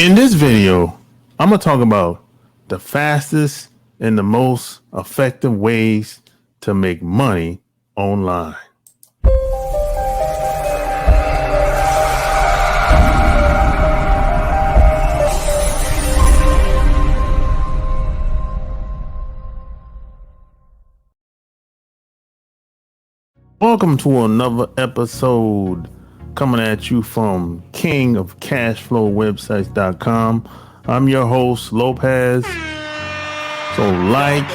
In this video, I'm going to talk about the fastest and the most effective ways to make money online. Welcome to another episode coming at you from kingofcashflowwebsites.com. I'm your host, Lopaze. So like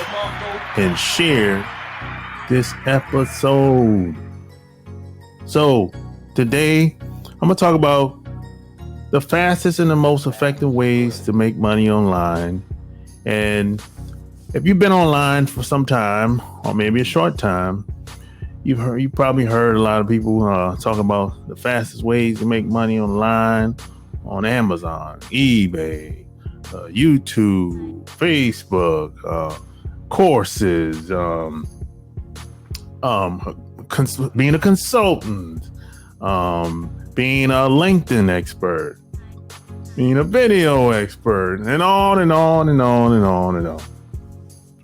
and share this episode. So today I'm going to talk about the fastest and the most effective ways to make money online. And if you've been online for some time, or maybe a short time, you probably heard a lot of people talk about the fastest ways to make money online on Amazon, eBay, YouTube, Facebook, courses, being a consultant, being a LinkedIn expert, being a video expert, and on and on and on and on and on.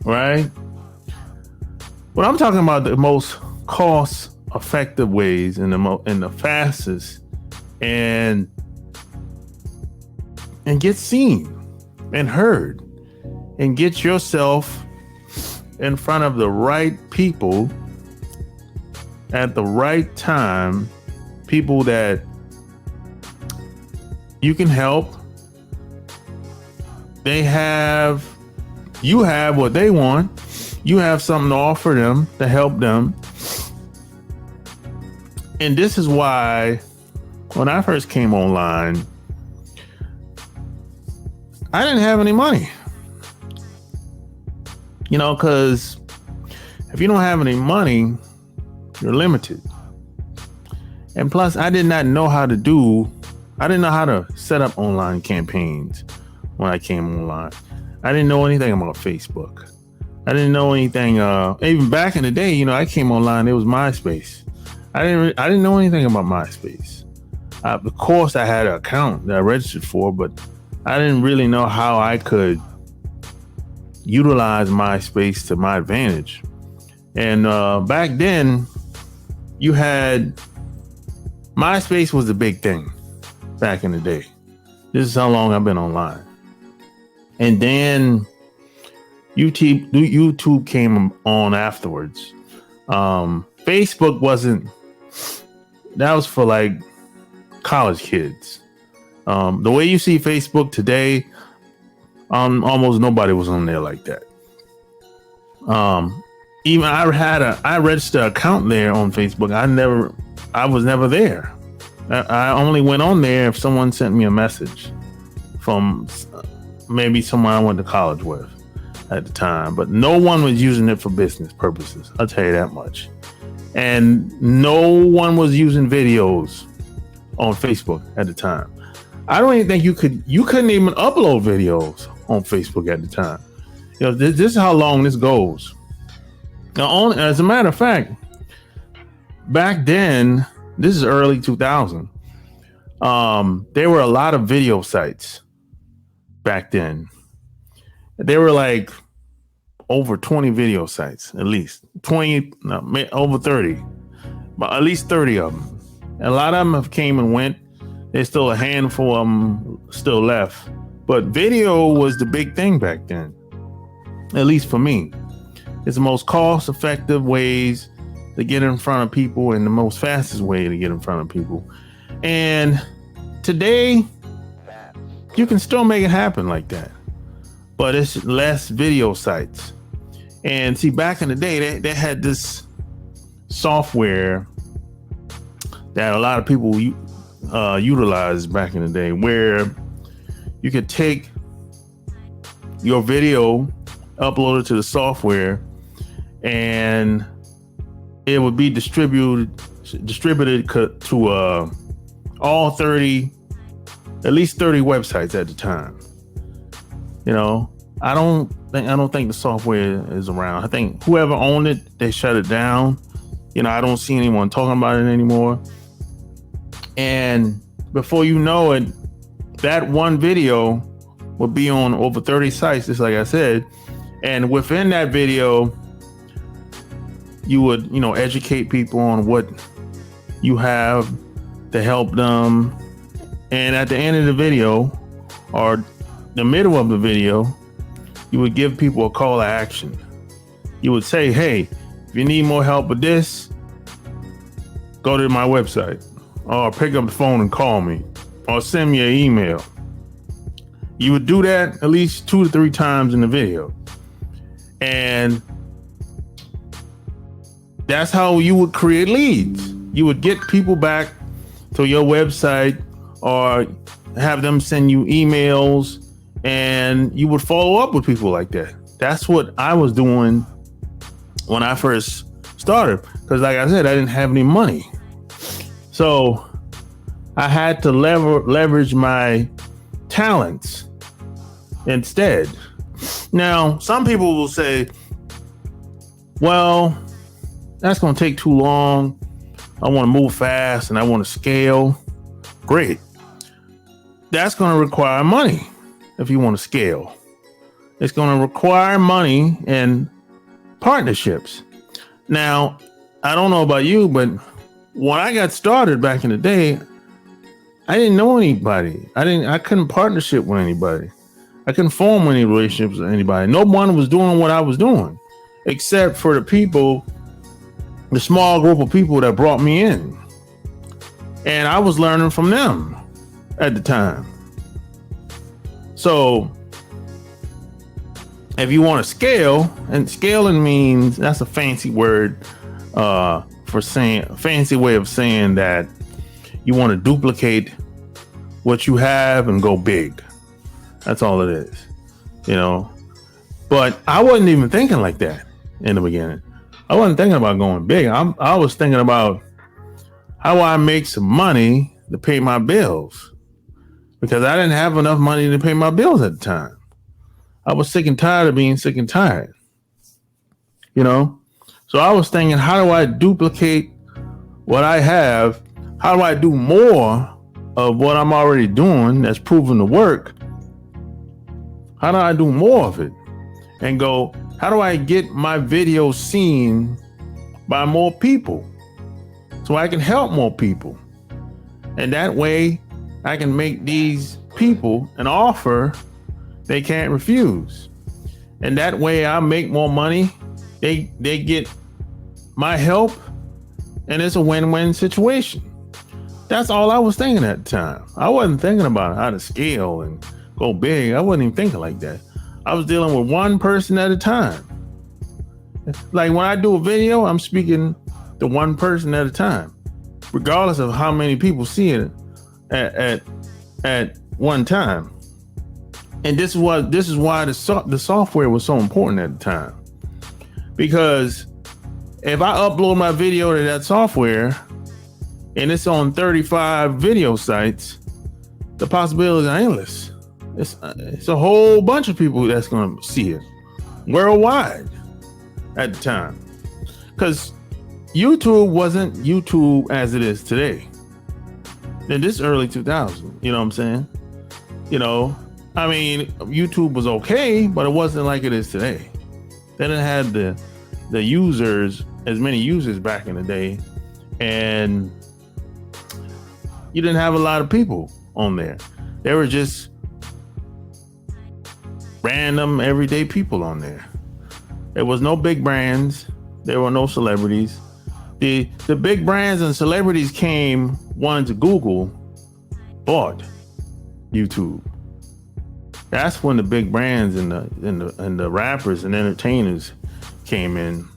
Right? But I'm talking about the most cost-effective ways and the fastest and get seen and heard and get yourself in front of the right people at the right time, people that you can help. You have what they want. You have something to offer them to help them. And this is why when I first came online, I didn't have any money. Because if you don't have any money, you're limited. And plus, I didn't know how to set up online campaigns when I came online. I didn't know anything about Facebook. I didn't know anything. Even back in the day, I came online, it was MySpace. I didn't know anything about MySpace. Of course, I had an account that I registered for, but I didn't really know how I could utilize MySpace to my advantage. And back then, MySpace was the big thing back in the day. This is how long I've been online. And then YouTube came on afterwards. Facebook wasn't. That was for like college kids. The way you see Facebook today, almost nobody was on there like that. Even I registered an account there on Facebook. I was never there. I only went on there if someone sent me a message from maybe someone I went to college with at the time, but no one was using it for business purposes. I'll tell you that much. And no one was using videos on Facebook at the time. I don't even think you couldn't even upload videos on Facebook at the time. This is how long this goes. Now, as a matter of fact, back then, this is early 2000. There were a lot of video sites back then. There were like over 20 video sites, at least 20, no, over 30, but at least 30 of them. And a lot of them have came and went. There's still a handful of them still left, but video was the big thing back then, at least for me. It's the most cost-effective ways to get in front of people and the most fastest way to get in front of people. And today, you can still make it happen like that, but it's less video sites. And see, back in the day, they had this software that a lot of people utilized back in the day, where you could take your video, upload it to the software, and it would be distributed to all 30, at least 30 websites at the time. I don't think the software is around. I think whoever owned it, they shut it down. I don't see anyone talking about it anymore. And before you know it, that one video would be on over 30 sites, just like I said. And within that video, you would, educate people on what you have to help them. And at the end of the video or the middle of the video, you would give people a call to action. You would say, hey, if you need more help with this, go to my website, or pick up the phone and call me, or send me an email. You would do that at least 2 to 3 times in the video. And that's how you would create leads. You would get people back to your website or have them send you emails, and you would follow up with people like that. That's what I was doing when I first started, because like I said, I didn't have any money. So I had to leverage my talents instead. Now, some people will say, well, that's going to take too long. I want to move fast and I want to scale. Great. That's going to require money if you want to scale. It's going to require money and partnerships. Now, I don't know about you, but when I got started back in the day, I didn't know anybody. I couldn't partnership with anybody. I couldn't form any relationships with anybody. No one was doing what I was doing, except for the small group of people that brought me in. And I was learning from them at the time. So if you want to scale, and scaling means, that's a fancy word fancy way of saying that you want to duplicate what you have and go big. That's all it is, But I wasn't even thinking like that in the beginning. I wasn't thinking about going big. I was thinking about how do I make some money to pay my bills, because I didn't have enough money to pay my bills at the time. I was sick and tired of being sick and tired, So I was thinking, how do I duplicate what I have? How do I do more of what I'm already doing that's proven to work? How do I do more of it? And go, how do I get my video seen by more people so I can help more people? And that way I can make these people an offer they can't refuse. And that way I make more money. They get my help, and it's a win-win situation. That's all I was thinking at the time. I wasn't thinking about how to scale and go big. I wasn't even thinking like that. I was dealing with one person at a time. Like when I do a video, I'm speaking to one person at a time, regardless of how many people see it at one time. And this is why the software was so important at the time, because if I upload my video to that software and it's on 35 video sites, the possibilities are endless. It's a whole bunch of people that's going to see it worldwide at the time, because YouTube wasn't YouTube as it is today in this early 2000s. You know what I'm saying? I mean, YouTube was okay, but it wasn't like it is today. They didn't have the users, as many users back in the day, and you didn't have a lot of people on there. There were just random everyday people on there. There was no big brands. There were no celebrities. The big brands and celebrities came once Google bought YouTube. That's when the big brands and the rappers and entertainers came in.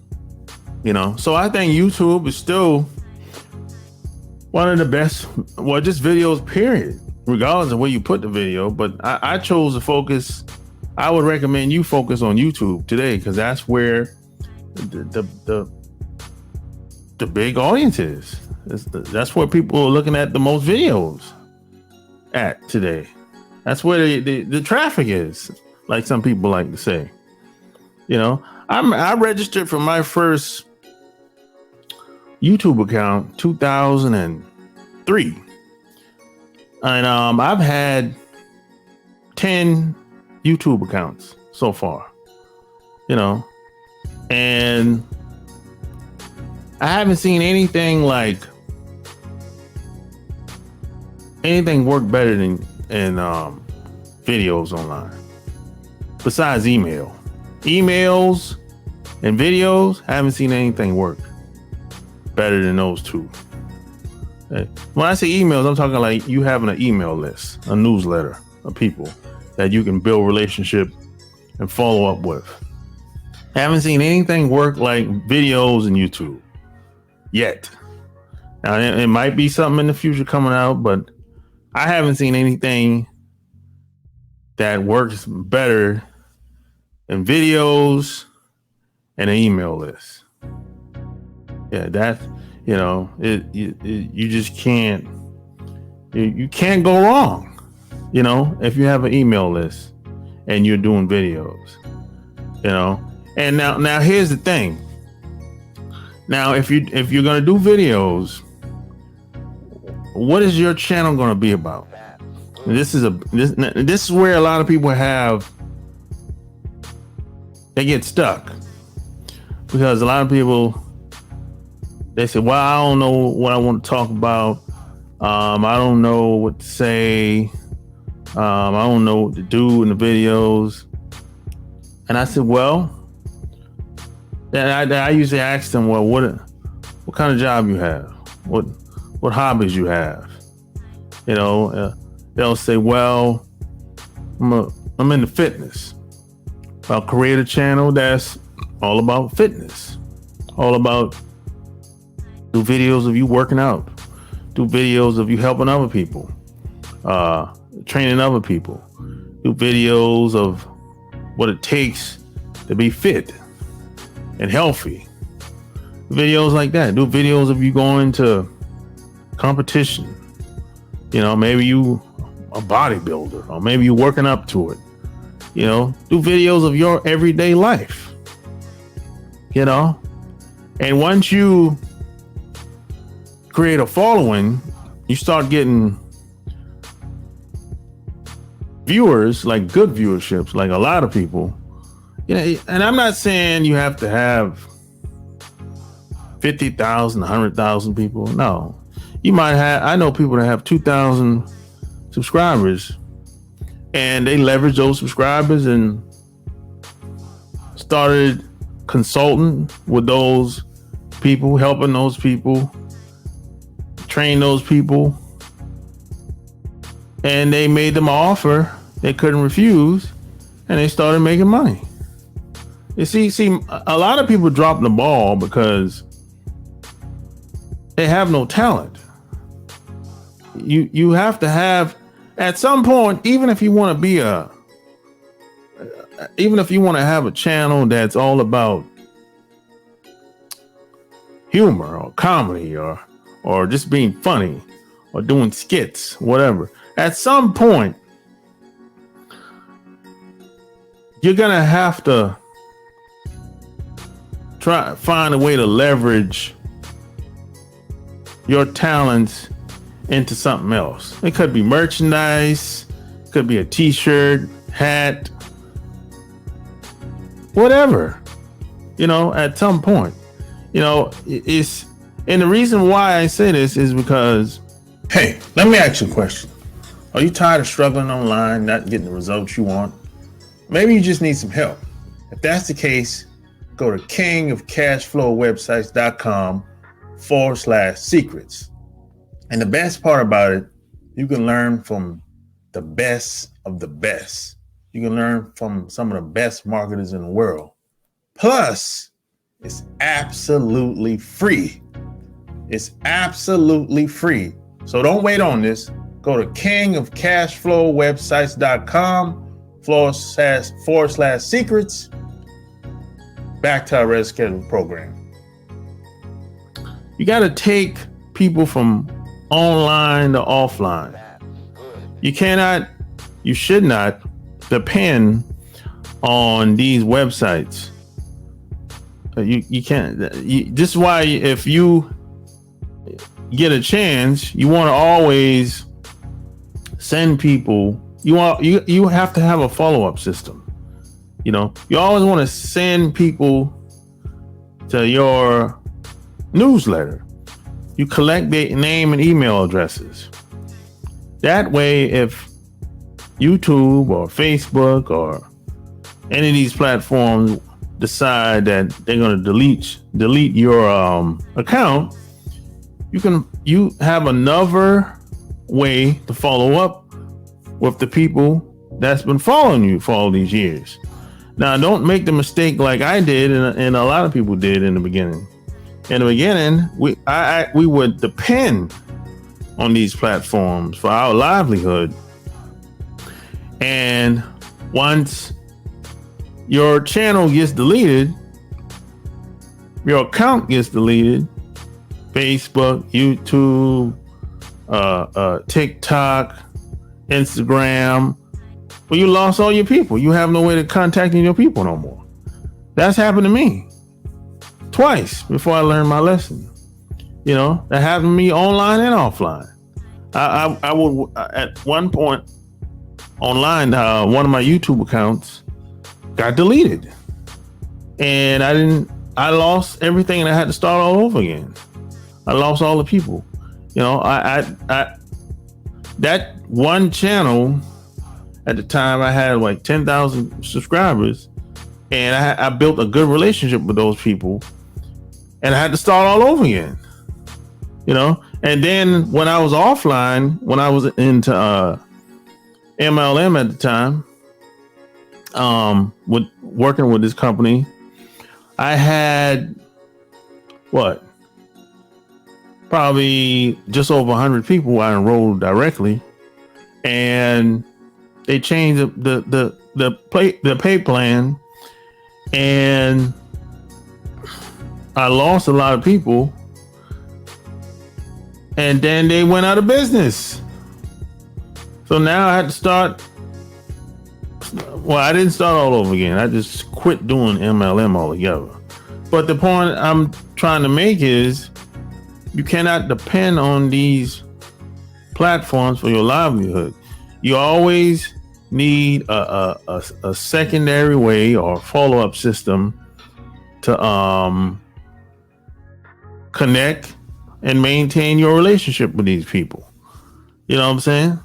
So I think YouTube is still one of the best, well, just videos, period, regardless of where you put the video. But I chose to focus. I would recommend you focus on YouTube today, because that's where the big audience is. That's where people are looking at the most videos at today. That's where the traffic is, like some people like to say. I registered for my first YouTube account 2003, and I've had 10 YouTube accounts so far, and I haven't seen anything work better than videos online. Besides emails and videos, I haven't seen anything work better than those two. When I say emails, I'm talking like you having an email list, a newsletter of people that you can build relationship and follow up with. I haven't seen anything work like videos and YouTube yet. Now, it might be something in the future coming out, but I haven't seen anything that works better than videos and an email list. Yeah, that's, you just can't, you can't go wrong, if you have an email list and you're doing videos, and now here's the thing. Now, if you're going to do videos, what is your channel going to be about? This is where a lot of people they get stuck, because a lot of people, they say, well, I don't know what I want to talk about. I don't know what to say. I don't know what to do in the videos. And I said, well, I usually ask them, well, what kind of job you have? What hobbies you have? They'll say, well, I'm into fitness. I'll create a channel that's all about fitness, all about do videos of you working out, do videos of you helping other people, training other people, do videos of what it takes to be fit and healthy, videos like that. Do videos of you going to competition, maybe you a bodybuilder, or maybe you working up to it, do videos of your everyday life, and once you create a following, you start getting viewers, like good viewerships, like a lot of people, and I'm not saying you have to have 50,000, 100,000 people. No, you might have, I know people that have 2,000 subscribers, and they leverage those subscribers and started consulting with those people, helping those people, train those people, and they made them an offer they couldn't refuse, and they started making money. You see, a lot of people drop the ball because they have no talent. You have to have, at some point, even if you want to have a channel that's all about humor or comedy or just being funny or doing skits, whatever. At some point, you're gonna have to find a way to leverage your talents into something else. It could be merchandise, it could be a t-shirt, hat, whatever, at some point, it's, and the reason why I say this is because, hey, let me ask you a question. Are you tired of struggling online, not getting the results you want? Maybe you just need some help. If that's the case, go to kingofcashflowwebsites.com/secrets. And the best part about it, you can learn from the best of the best. You can learn from some of the best marketers in the world. Plus, it's absolutely free. It's absolutely free. So don't wait on this. Go to kingofcashflowwebsites.com/secrets. Back to our red schedule program. You got to take people from online to offline. You should not depend on these websites. You can't. This is why, if you get a chance, you want to always send people you have to have a follow-up system. You know, you always want to send people to your newsletter. You collect their name and email addresses. That way, if YouTube or Facebook or any of these platforms decide that they're going to delete your account, you have another way to follow up with the people that's been following you for all these years. Now, don't make the mistake like I did and a lot of people did in the beginning. In the beginning, we would depend on these platforms for our livelihood. And once your channel gets deleted, your account gets deleted, Facebook, YouTube, TikTok, Instagram, well, you lost all your people. You have no way to contact your people no more. That's happened to me twice before I learned my lesson. You know, that happened to me online and offline. I would at one point online, one of my YouTube accounts got deleted, and I lost everything, and I had to start all over again. I lost all the people. You know, I that one channel at the time I had like 10,000 subscribers, and I built a good relationship with those people, and I had to start all over again. You know, and then when I was offline, when I was into MLM at the time, with working with this company, I had probably just over 100 people I enrolled directly, and they changed the pay plan, and I lost a lot of people, and then they went out of business. So now I had to start. Well, I didn't start all over again. I just quit doing MLM altogether. But the point I'm trying to make is you cannot depend on these platforms for your livelihood. You always need a secondary way or follow-up system to connect and maintain your relationship with these people. You know what I'm saying?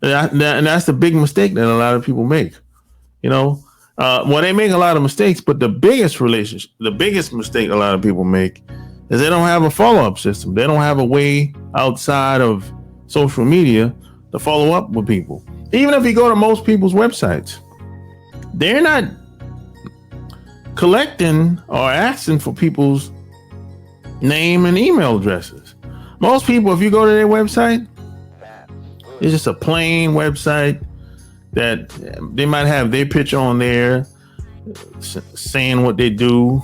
And that's the big mistake that a lot of people make. You know, well, they make a lot of mistakes, but the biggest mistake a lot of people make is they don't have a follow-up system. They don't have a way outside of social media to follow up with people. Even if you go to most people's websites, they're not collecting or asking for people's name and email addresses. Most people, if you go to their website, it's just a plain website that they might have their picture on there saying what they do.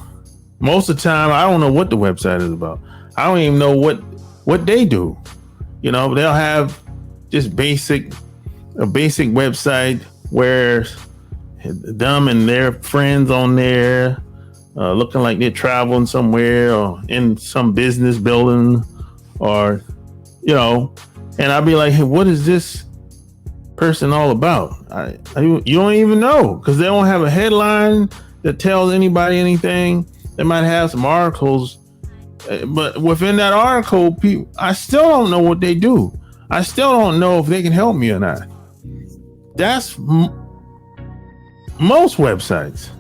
Most of the time, I don't know what the website is about. I don't even know what they do. You know, they'll have just a basic website where them and their friends on there looking like they're traveling somewhere or in some business building, or, you know, and I'll be like, hey, what is this person all about? You don't even know, because they don't have a headline that tells anybody anything. They might have some articles, but within that article, I still don't know what they do. I still don't know if they can help me or not. That's most websites.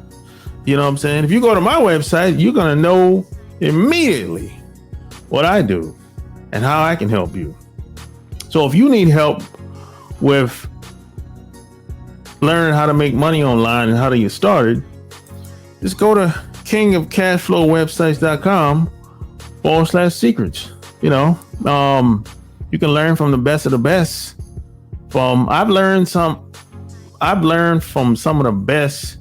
You know what I'm saying? If you go to my website, you're going to know immediately what I do and how I can help you. So if you need help with learning how to make money online and how to get started, just go to kingofcashflowwebsites.com/secrets. You know, you can learn from the best of the best. I've learned from some of the best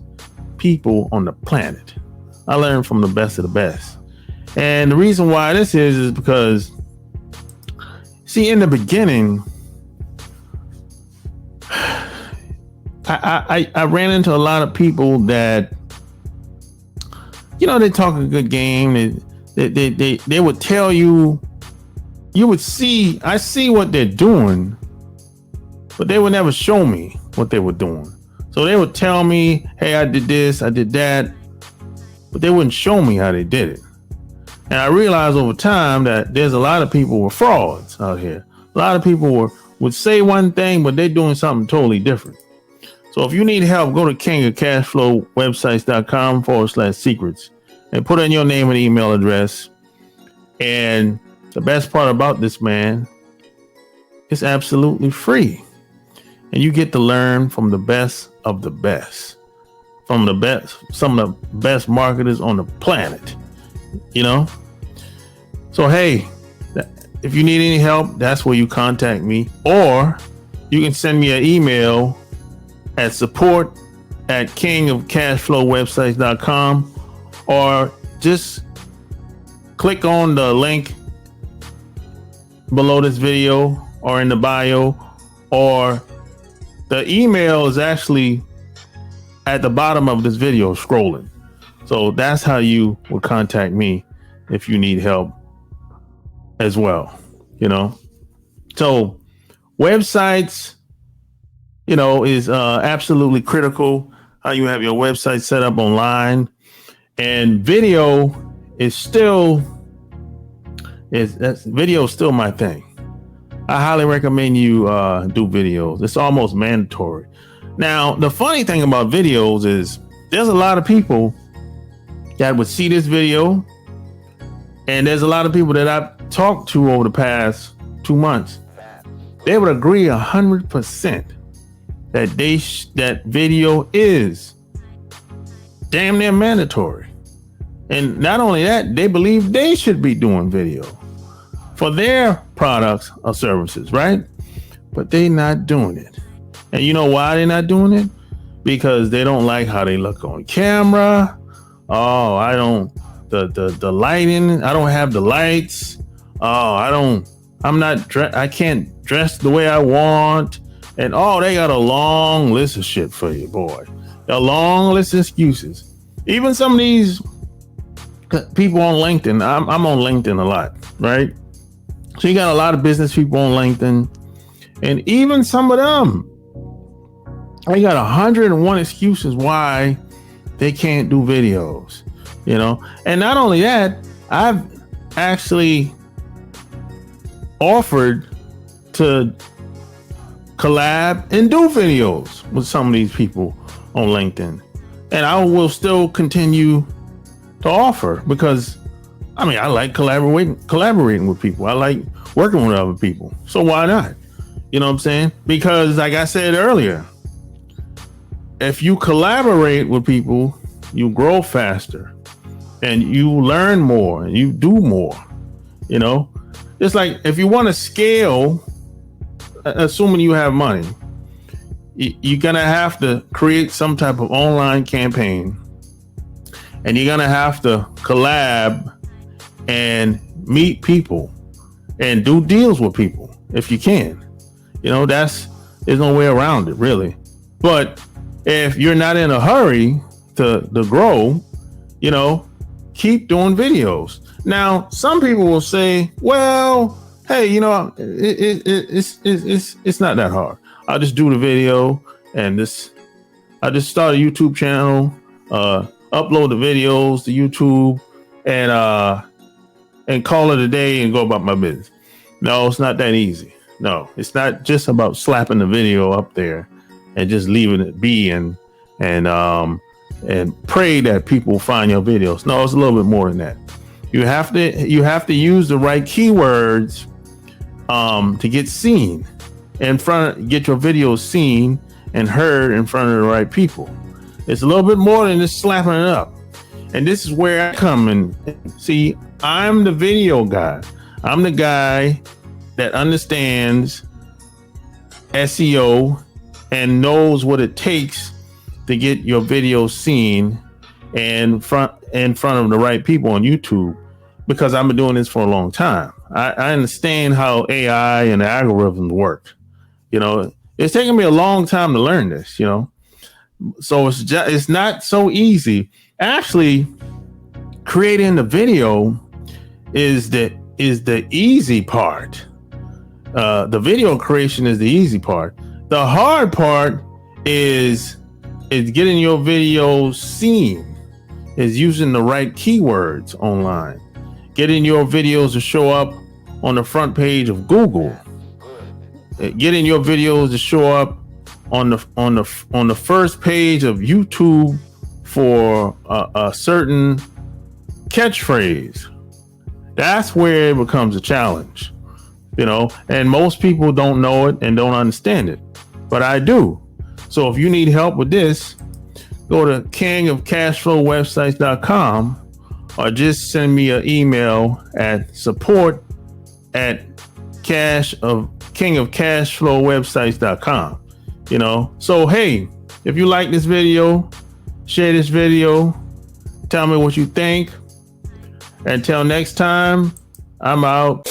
people on the planet. I learned from the best of the best. And the reason why this is because, see, in the beginning, I ran into a lot of people that, you know, they talk a good game. They would tell you, I see what they're doing, but they would never show me what they were doing. So they would tell me, hey, I did this, I did that, but they wouldn't show me how they did it. And I realized over time that there's a lot of people with frauds out here. A lot of people would say one thing, but they're doing something totally different. So if you need help, go to kingofcashflowwebsites.com/secrets and put in your name and email address. And the best part about this, man, it's absolutely free. And you get to learn from the best of the best, from the best, some of the best marketers on the planet, you know? So, hey, if you need any help, that's where you contact me, or you can send me an email at support@kingofcashflowwebsites.com, or just click on the link below this video or in the bio, or the email is actually at the bottom of this video scrolling. So that's how you will contact me if you need help as well, you know. So websites, you know, is absolutely critical. How you have your website set up online, and video is still video is still my thing. I highly recommend you do videos. It's almost mandatory. Now, the funny thing about videos is there's a lot of people that would see this video, and there's a lot of people that I've talked to over the past 2 months. They would agree 100% that that video is damn near mandatory. And not only that, they believe they should be doing video for their products or services, right? But they're not doing it. And you know why they're not doing it? Because they don't like how they look on camera. Oh, the lighting, I don't have the lights. Oh, I can't dress the way I want. And they got a long list of shit for you, boy. A long list of excuses. Even some of these people on LinkedIn, I'm on LinkedIn a lot, right? So you got a lot of business people on LinkedIn, and even some of them, they got 101 excuses why they can't do videos, you know? And not only that, I've actually offered to collab and do videos with some of these people on LinkedIn. And I will still continue to offer, because I mean, I like collaborating with people. I like working with other people. So why not? You know what I'm saying? Because like I said earlier, if you collaborate with people, you grow faster and you learn more and you do more, you know? It's like if you want to scale, assuming you have money, you're going to have to create some type of online campaign, and you're going to have to collab and meet people and do deals with people if you can. You know, there's no way around it, really. But if you're not in a hurry to grow, you know, keep doing videos. Now, some people will say, well, hey, you know, it's not that hard. I'll just do the video, and I just start a YouTube channel, upload the videos to YouTube, and call it a day and go about my business. No, it's not that easy. No, it's not just about slapping the video up there and just leaving it be and pray that people find your videos. No, it's a little bit more than that. You have to use the right keywords to get seen get your videos seen and heard in front of the right people. It's a little bit more than just slapping it up. And this is where I come in. See, I'm the video guy. I'm the guy that understands SEO and knows what it takes to get your video seen in front of the right people on YouTube, because I've been doing this for a long time. I understand how AI and the algorithms work. You know, it's taken me a long time to learn this, you know. So it's not so easy. Actually, creating the video is the easy part. The video creation is the easy part. The hard part is getting your videos seen, is using the right keywords online, getting your videos to show up on the front page of Google, getting your videos to show up on the first page of YouTube for a certain catchphrase. That's where it becomes a challenge, you know, and most people don't know it and don't understand it, but I do. So if you need help with this, go to kingofcashflowwebsites.com or just send me an email at support@kingofcashflowwebsites.com. You know, so hey, if you like this video, share this video, tell me what you think. Until next time, I'm out.